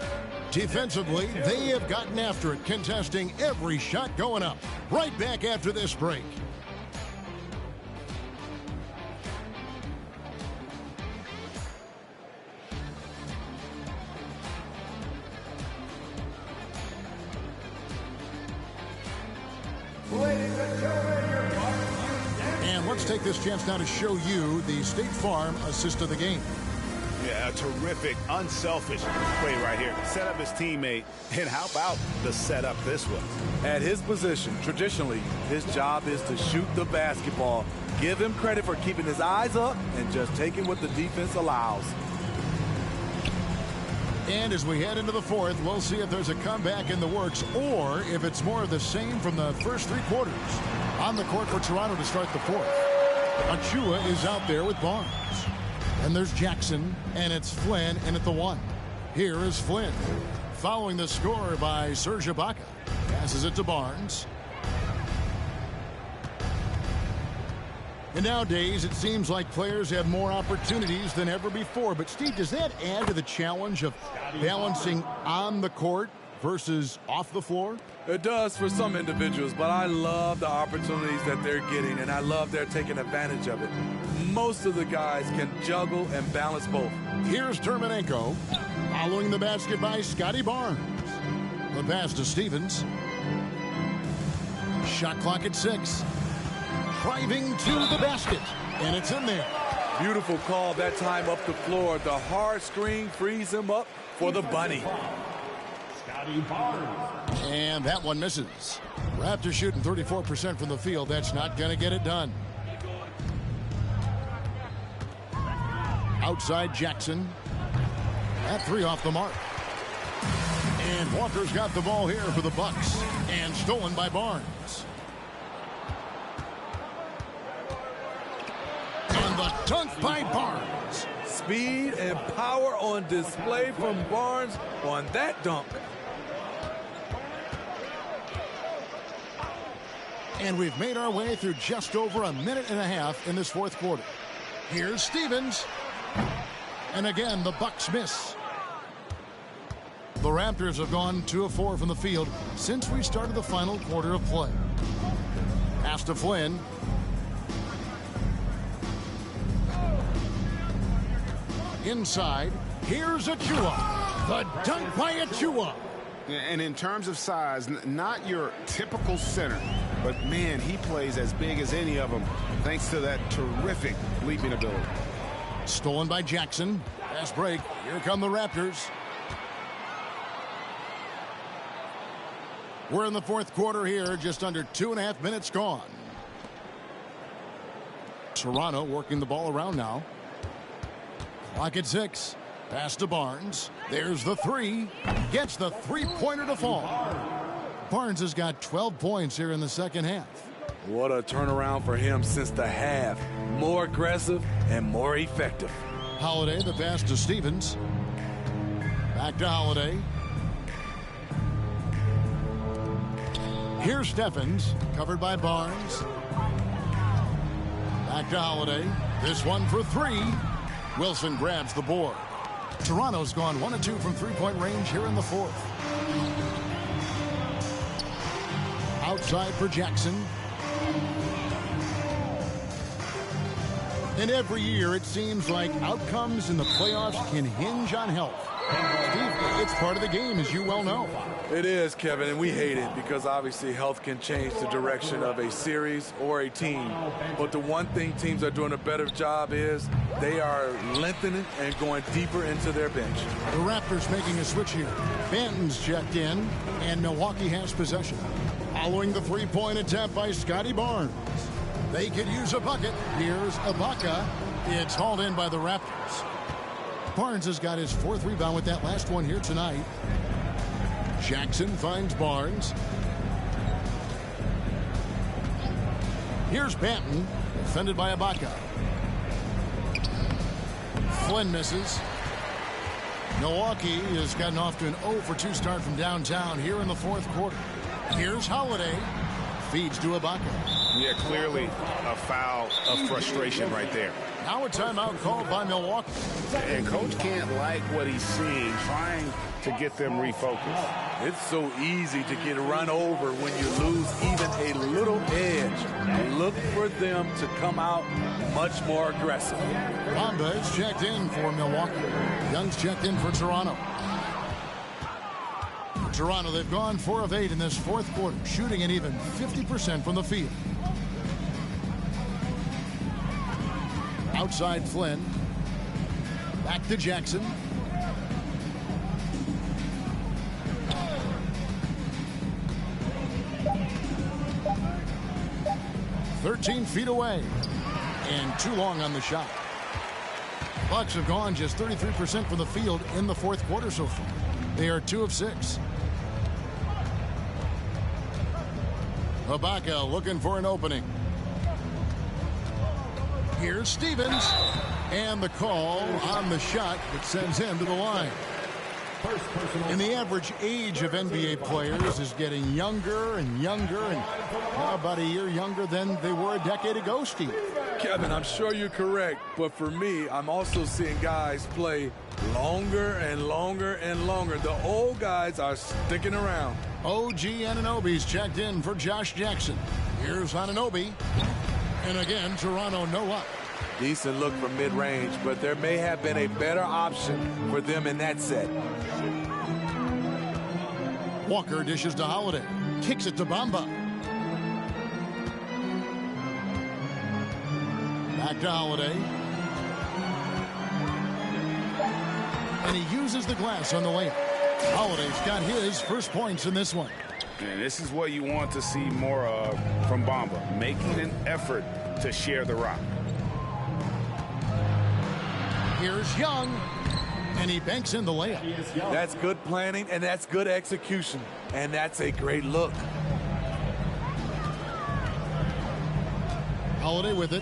Defensively, they have gotten after it, contesting every shot going up. Right back after this break. And let's take this chance now to show you the State Farm assist of the game. Yeah, a terrific, unselfish play right here. Set up his teammate, and how about the setup this was? At his position, traditionally, his job is to shoot the basketball. Give him credit for keeping his eyes up and just taking what the defense allows. And as we head into the fourth, we'll see if there's a comeback in the works or if it's more of the same from the first three quarters. On the court for Toronto to start the fourth. Achua is out there with Barnes. And there's Jackson, and it's Flynn in at the one. Here is Flynn, following the score by Serge Ibaka. Passes it to Barnes. And nowadays, it seems like players have more opportunities than ever before. But, Steve, does that add to the challenge of balancing on the court versus off the floor? It does for some individuals, but I love the opportunities that they're getting, and I love they're taking advantage of it. Most of the guys can juggle and balance both. Here's Terminenko, following the basket by Scotty Barnes. The pass to Stevens. Shot clock at 6. Driving to the basket, and it's in there. Beautiful call that time up the floor. The hard screen frees him up for the bunny. And that one misses. Raptors shooting 34% from the field. That's not going to get it done. Outside Jackson. That three off the mark. And Walker's got the ball here for the Bucks. And stolen by Barnes. And the dunk by Barnes. Speed and power on display from Barnes on that dunk. And we've made our way through just over a minute and a half in this fourth quarter. Here's Stevens. And again, the Bucks miss. The Raptors have gone 2 of 4 from the field since we started the final quarter of play. Pass to Flynn. Inside, here's Achua. The dunk by Achua. And in terms of size, not your typical center, but man, he plays as big as any of them thanks to that terrific leaping ability. Stolen by Jackson. Fast break. Here come the Raptors. We're in the fourth quarter here, just under 2.5 minutes gone. Toronto working the ball around now. Clock at 6. Pass to Barnes. There's the three. Gets the three-pointer to fall. Barnes has got 12 points here in the second half. What a turnaround for him since the half. More aggressive and more effective. Holiday, the pass to Stevens. Back to Holiday. Here's Stephens, covered by Barnes. Back to Holiday. This one for 3. Wilson grabs the board. Toronto's gone 1 of 2 from three-point range here in the fourth. Outside for Jackson. And every year it seems like outcomes in the playoffs can hinge on health. Steve, it's part of the game, as you well know. It is, Kevin, and we hate it because obviously health can change the direction of a series or a team. But the one thing teams are doing a better job is they are lengthening and going deeper into their bench. The Raptors making a switch here. Banton's checked in, and Milwaukee has possession. Following the three-point attempt by Scotty Barnes. They could use a bucket. Here's Ibaka. It's hauled in by the Raptors. Barnes has got his 4th rebound with that last one here tonight. Jackson finds Barnes. Here's Banton, defended by Ibaka. Flynn misses. Milwaukee has gotten off to an 0 for 2 start from downtown here in the fourth quarter. Here's Holiday. Feeds to Ibaka. Yeah, clearly a foul of frustration right there. Now a timeout called by Milwaukee. And coach can't like what he's seeing, trying to get them refocused. It's so easy to get run over when you lose even a little edge. Look for them to come out much more aggressive. Bamba is checked in for Milwaukee. Young's checked in for Toronto. Toronto, they've gone 4 of 8 in this fourth quarter, shooting an even 50% from the field. Outside Flynn. Back to Jackson. "13 feet away." And too long on the shot. Bucks have gone just 33% from the field in the fourth quarter so far. They are 2 of 6. Ibaka looking for an opening. Here's Stevens. And the call on the shot that sends him to the line. And the average age of NBA players is getting younger and younger, and about a year younger than they were a decade ago, Steve. Kevin, I'm sure you're correct, but for me, I'm also seeing guys play longer and longer and longer. The old guys are sticking around. OG Anunoby's checked in for Josh Jackson. Here's Anunoby. And again, Toronto no luck. Decent look from mid-range, but there may have been a better option for them in that set. Walker dishes to Holiday. Kicks it to Bamba. Back to Holiday. And he uses the glass on the layup. Holiday's got his first points in this one. And this is what you want to see more of from Bamba, making an effort to share the rock. Here's Young, and he banks in the layup. That's good planning, and that's good execution, and that's a great look. Holiday with it.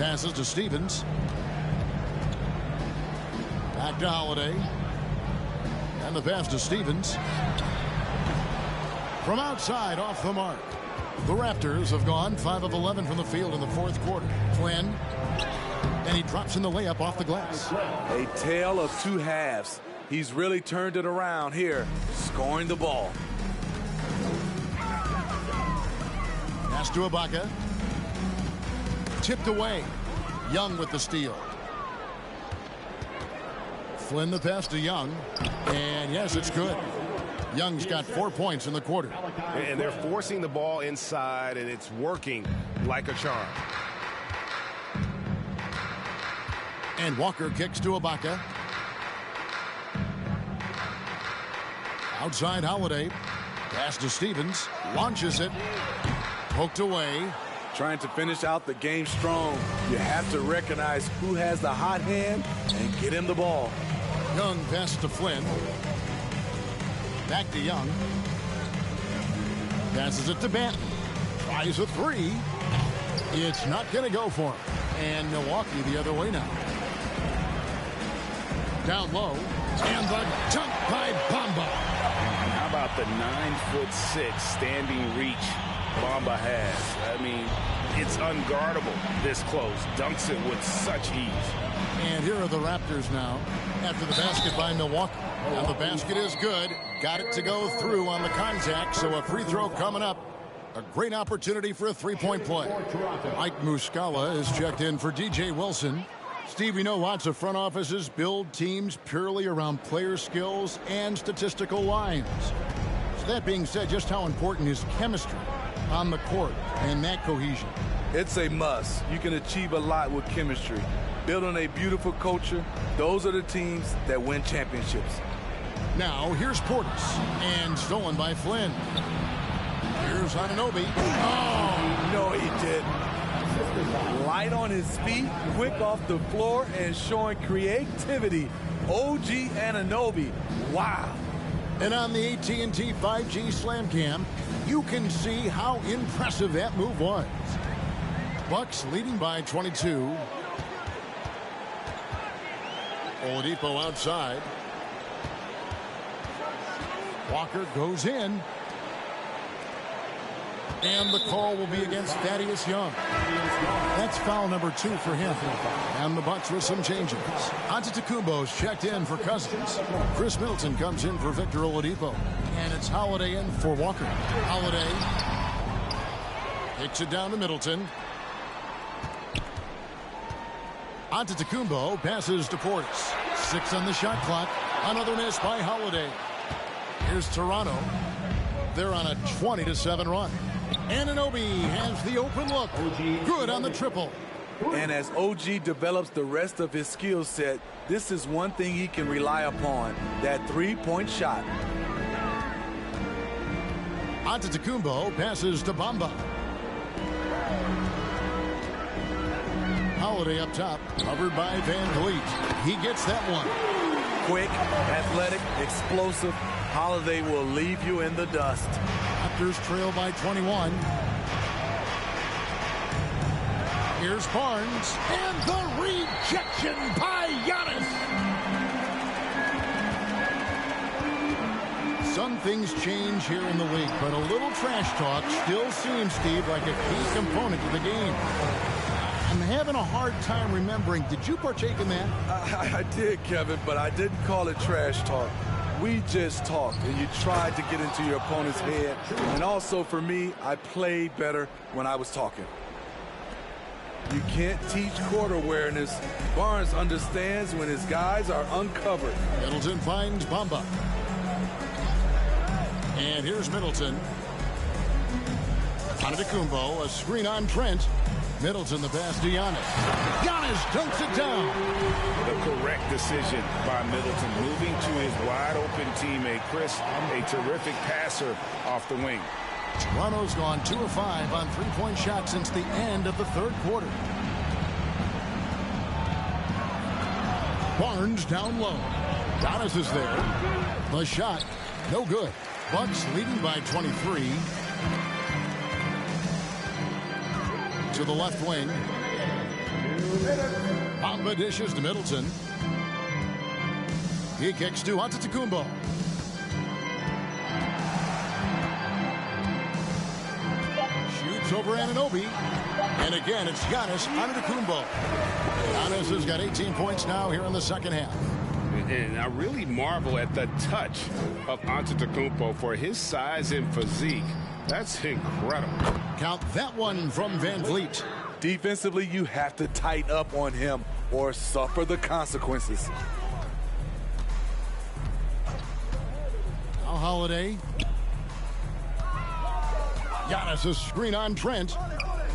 Passes to Stevens. Back to Holiday. And the pass to Stevens. From outside, off the mark. The Raptors have gone 5 of 11 from the field in the fourth quarter. Flynn. And he drops in the layup off the glass. A tale of two halves. He's really turned it around here, scoring the ball. Pass to Ibaka. Tipped away. Young with the steal. Flynn the pass to Young. And yes, it's good. Young's got 4 points in the quarter. And they're forcing the ball inside, and it's working like a charm. And Walker kicks to Ibaka. Outside Holiday. Pass to Stevens. Launches it. Poked away. Trying to finish out the game strong. You have to recognize who has the hot hand and get him the ball. Young passes to Flynn. Back to Young. Passes it to Banton. Tries a three. It's not going to go for him. And Milwaukee the other way now. Down low. And the dunk by Bamba. How about the 9'6" standing reach Bamba has? I mean, it's unguardable this close. Dunks it with such ease. And here are the Raptors now after the basket by Milwaukee. Now the basket is good. Got it to go through on the contact, so a free throw coming up. A great opportunity for a three-point play. Mike Muscala is checked in for DJ Wilson. Steve, you know lots of front offices build teams purely around player skills and statistical lines. So that being said, just how important is chemistry on the court and that cohesion? It's a must. You can achieve a lot with chemistry. Building a beautiful culture, those are the teams that win championships. Now, here's Portis, and stolen by Flynn. Here's Anunoby. Oh, no, he didn't. Light on his feet, quick off the floor, and showing creativity. OG Anunoby. Wow. And on the AT&T 5G Slam Cam, you can see how impressive that move was. Bucks leading by 22. Oladipo outside. Walker goes in. And the call will be against Thaddeus Young. That's foul number 2 for him. And the Bucks with some changes. Antetokounmpo's checked in for Cousins. Chris Middleton comes in for Victor Oladipo. And it's Holiday in for Walker. Holiday kicks it down to Middleton. Antetokounmpo passes to Portis. 6 on the shot clock. Another miss by Holiday. Here's Toronto. They're on a 20-7 run. Anunoby has the open look. Good on the triple. And as OG develops the rest of his skill set, this is one thing he can rely upon, that three-point shot. Antetokounmpo passes to Bamba. Holiday up top, covered by Van Vliet. He gets that one. Quick, athletic, explosive. Holiday will leave you in the dust. Raptors trail by 21. Here's Barnes, and the rejection by Giannis. Some things change here in the league, but a little trash talk still seems, Steve, like a key component to the game. I'm having a hard time remembering. Did you partake in that? I did, Kevin, but I didn't call it trash talk. We just talked, and you tried to get into your opponent's head. And also, for me, I played better when I was talking. You can't teach court awareness. Barnes understands when his guys are uncovered. Middleton finds Bamba. And here's Middleton. Antetokounmpo, a screen on Trent. Middleton the pass to Giannis. Giannis dunks it down. The correct decision by Middleton, moving to his wide open teammate Chris, a terrific passer off the wing. Toronto's gone 2 of 5 on three-point shots since the end of the third quarter. Barnes down low. Giannis is there. The shot, no good. Bucks leading by 23. To the left wing. Bamba dishes to Middleton. He kicks to Antetokounmpo. Shoots over Anunoby. And again, it's Giannis Antetokounmpo. Giannis has got 18 points now here in the second half. And I really marvel at the touch of Antetokounmpo for his size and physique. That's incredible. Count that one from Van Vliet. Defensively, you have to tighten up on him or suffer the consequences. Now Holiday. Giannis, a screen on Trent.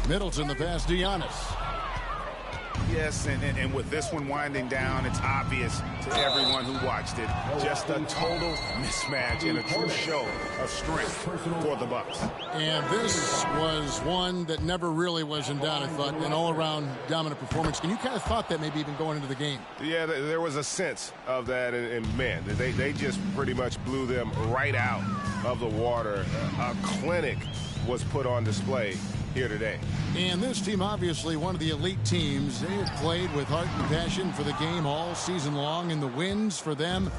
Middleton the pass to Giannis. Yes, and with this one winding down, it's obvious to everyone who watched it. Just a total mismatch and a true show of strength for the Bucks. And this was one that never really was in doubt, I thought, an all-around dominant performance. And you kind of thought that maybe even going into the game. Yeah, there was a sense of that, and man, they just pretty much blew them right out of the water. A clinic was put on display here today. And this team, obviously one of the elite teams. They have played with heart and passion for the game all season long, and the wins for them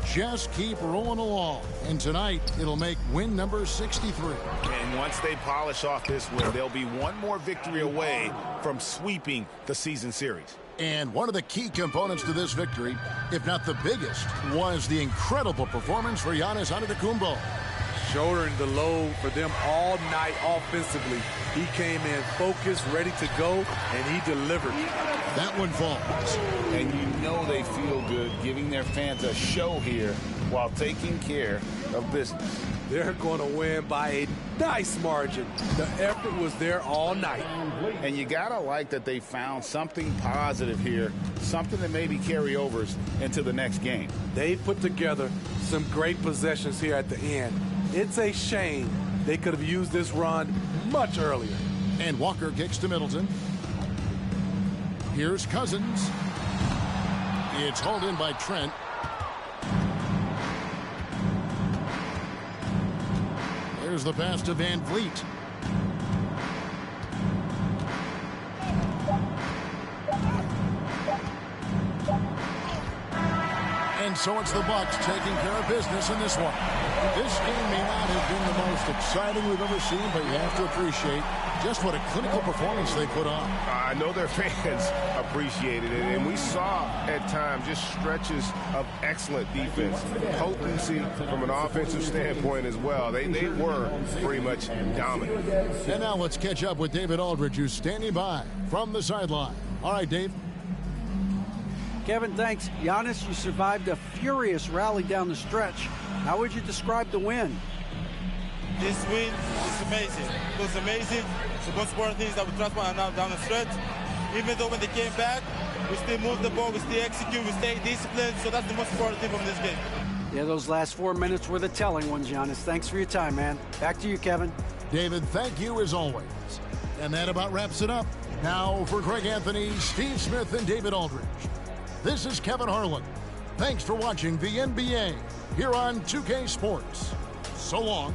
just keep rolling along. And tonight, it'll make win number 63. And once they polish off this win, they'll be one more victory away from sweeping the season series. And one of the key components to this victory, if not the biggest, was the incredible performance for Giannis Antetokounmpo. Shouldering the load for them all night offensively. He came in focused, ready to go, and he delivered. That one falls. And you know they feel good giving their fans a show here while taking care of business. They're going to win by a nice margin. The effort was there all night. And you got to like that they found something positive here, something that maybe carryovers into the next game. They put together some great possessions here at the end. It's a shame they could have used this run much earlier. And Walker kicks to Middleton. Here's Cousins. It's hauled in by Trent. There's the pass to Van Vliet. And so it's the Bucks taking care of business in this one. This game may not have been the most exciting we've ever seen, but you have to appreciate just what a clinical performance they put on. I know their fans appreciated it, and we saw at times just stretches of excellent defense, potency from an offensive standpoint as well. They were pretty much dominant. And now let's catch up with David Aldridge, who's standing by from the sideline. All right, Dave. Kevin, thanks. Giannis, you survived a furious rally down the stretch. How would you describe the win? This win is amazing. It was amazing. The most important thing is that we transfer now down the stretch. Even though when they came back, we still moved the ball, we still execute, we stay disciplined. So that's the most important thing from this game. Yeah, those last 4 minutes were the telling ones, Giannis. Thanks for your time, man. Back to you, Kevin. David, thank you as always. And that about wraps it up. Now for Greg Anthony, Steve Smith, and David Aldridge, this is Kevin Harlan. Thanks for watching the NBA here on 2K Sports. So long.